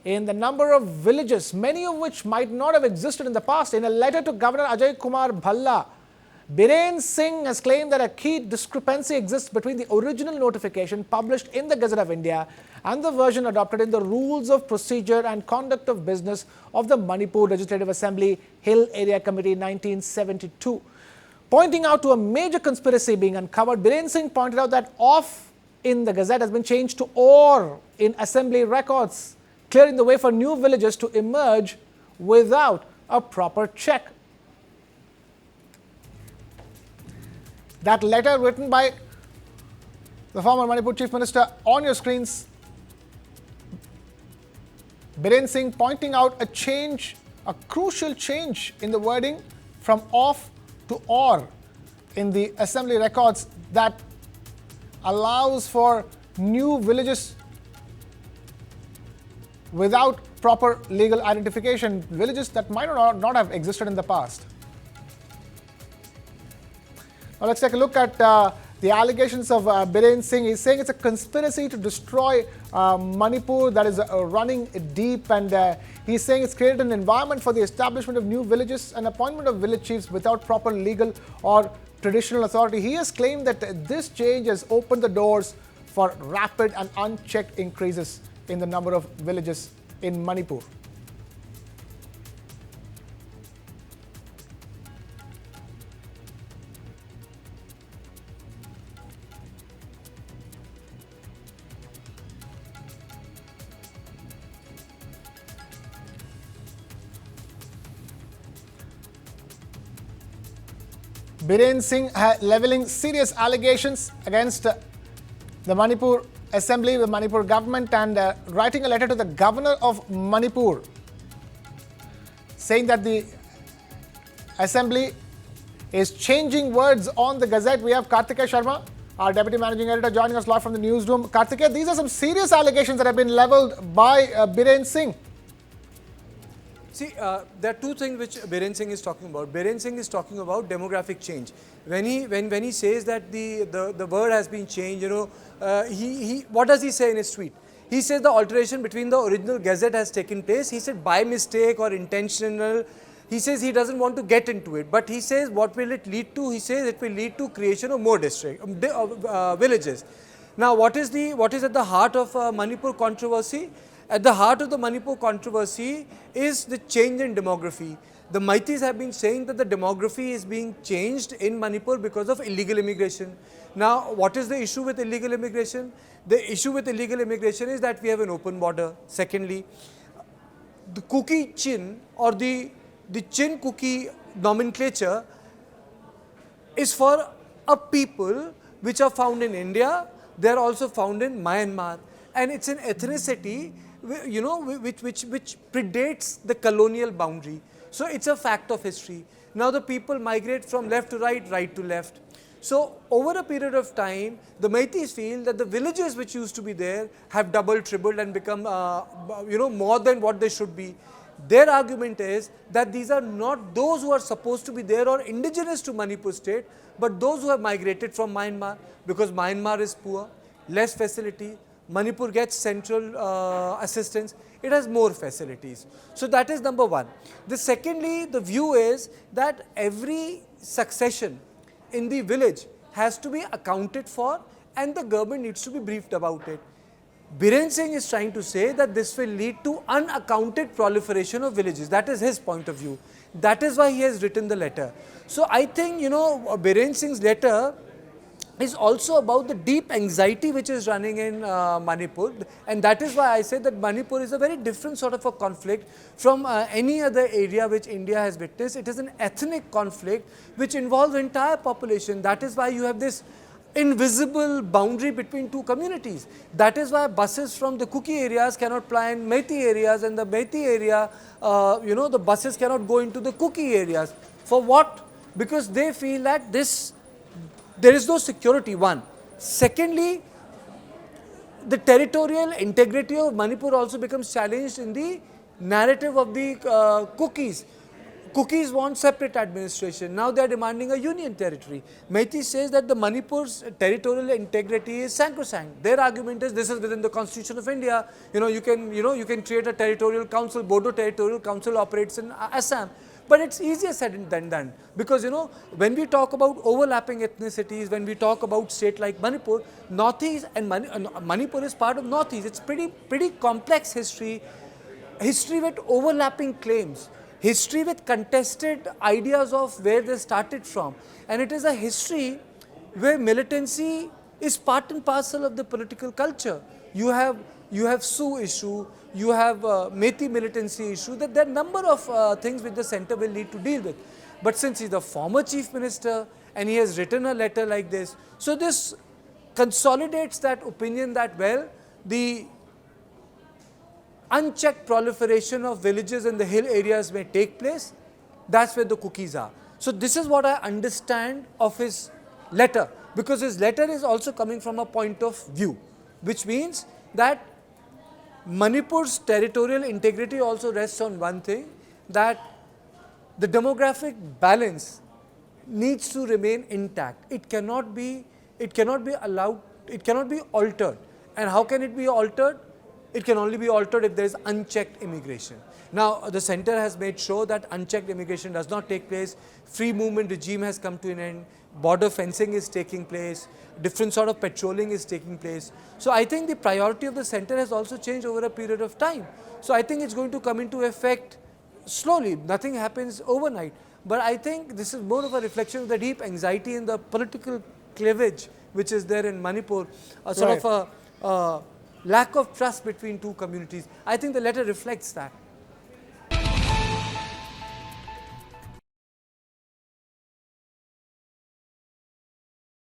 in the number of villages, many of which might not have existed in the past. In a letter to Governor Ajay Kumar Bhalla, Biren Singh has claimed that a key discrepancy exists between the original notification published in the Gazette of India and the version adopted in the Rules of Procedure and Conduct of Business of the Manipur Legislative Assembly Hill Area Committee 1972. Pointing out to a major conspiracy being uncovered, Biren Singh pointed out that off in the Gazette has been changed to or in Assembly records, clearing the way for new villages to emerge without a proper check. That letter written by the former Manipur Chief Minister on your screens, Biren Singh pointing out a change, a crucial change in the wording from off to or in the Assembly records that allows for new villages without proper legal identification, villages that might not have existed in the past. Now let's take a look at the allegations of Biren Singh. He's saying it's a conspiracy to destroy Manipur that is running deep, and he's saying it's created an environment for the establishment of new villages and appointment of village chiefs without proper legal or traditional authority. He has claimed that this change has opened the doors for rapid and unchecked increases in the number of villages in Manipur. Biren Singh levelling serious allegations against the Manipur Assembly, the Manipur government, and writing a letter to the Governor of Manipur saying that the Assembly is changing words on the Gazette. We have Kartikeya Sharma, our Deputy Managing Editor, joining us live from the newsroom. Kartikeya, these are some serious allegations that have been levelled by Biren Singh. See, there are two things which Biren Singh is talking about. Biren Singh is talking about demographic change. When he says that the word has been changed, what does he say in his tweet? He says the alteration between the original Gazette has taken place. He said by mistake or intentional. He says he doesn't want to get into it, but he says what will it lead to? He says it will lead to creation of more villages. Now, what is at the heart of Manipur controversy? At the heart of the Manipur controversy is the change in demography. The Meiteis have been saying that the demography is being changed in Manipur because of illegal immigration. Now, what is the issue with illegal immigration? The issue with illegal immigration is that we have an open border. Secondly, the Kuki Chin or the Chin Kuki nomenclature is for a people which are found in India. They are also found in Myanmar, and it's an ethnicity which predates the colonial boundary. So it's a fact of history. Now the people migrate from left to right, right to left. So over a period of time, the Meiteis feel that the villages which used to be there have doubled, tripled, and become more than what they should be. Their argument is that these are not those who are supposed to be there or indigenous to Manipur state, but those who have migrated from Myanmar, because Myanmar is poor, less facility. Manipur gets central assistance, it has more facilities. So that is number one. Secondly, the view is that every succession in the village has to be accounted for and the government needs to be briefed about it. Biren Singh is trying to say that this will lead to unaccounted proliferation of villages. That is his point of view. That is why he has written the letter. So I think, Biren Singh's letter is also about the deep anxiety which is running in Manipur, and that is why I say that Manipur is a very different sort of a conflict from any other area which India has witnessed. It is an ethnic conflict which involves the entire population. That is why you have this invisible boundary between two communities. That is why buses from the Kuki areas cannot ply in Meitei areas, and the Meitei area, the buses cannot go into the Kuki areas. For what? Because they feel that there is no security, one. Secondly, the territorial integrity of Manipur also becomes challenged in the narrative of the Kukis. Cookies want separate administration. Now they are demanding a union territory. Meiteis says that the Manipur's territorial integrity is sacrosanct. Their argument is this is within the Constitution of India. You can create a territorial council. Bodo Territorial Council operates in Assam. But it's easier said than done, because when we talk about overlapping ethnicities, when we talk about state like Manipur, Northeast and Manipur is part of Northeast. It's pretty complex history with overlapping claims, history with contested ideas of where they started from, and it is a history where militancy is part and parcel of the political culture. You have Sioux issue, you have Methi militancy issue, that there are a number of things which the centre will need to deal with. But since he is the former Chief Minister and he has written a letter like this, so this consolidates that opinion that, well, the unchecked proliferation of villages in the hill areas may take place. That's where the cookies are. So this is what I understand of his letter, because his letter is also coming from a point of view, which means that Manipur's territorial integrity also rests on one thing, that the demographic balance needs to remain intact. It cannot be allowed, it cannot be altered. And how can it be altered? It can only be altered if there is unchecked immigration. Now, the centre has made sure that unchecked immigration does not take place, free movement regime has come to an end, border fencing is taking place, different sort of patrolling is taking place. So I think the priority of the centre has also changed over a period of time. So I think it's going to come into effect slowly, nothing happens overnight. But I think this is more of a reflection of the deep anxiety in the political cleavage which is there in Manipur, a sort of a lack of trust between two communities. I think the letter reflects that.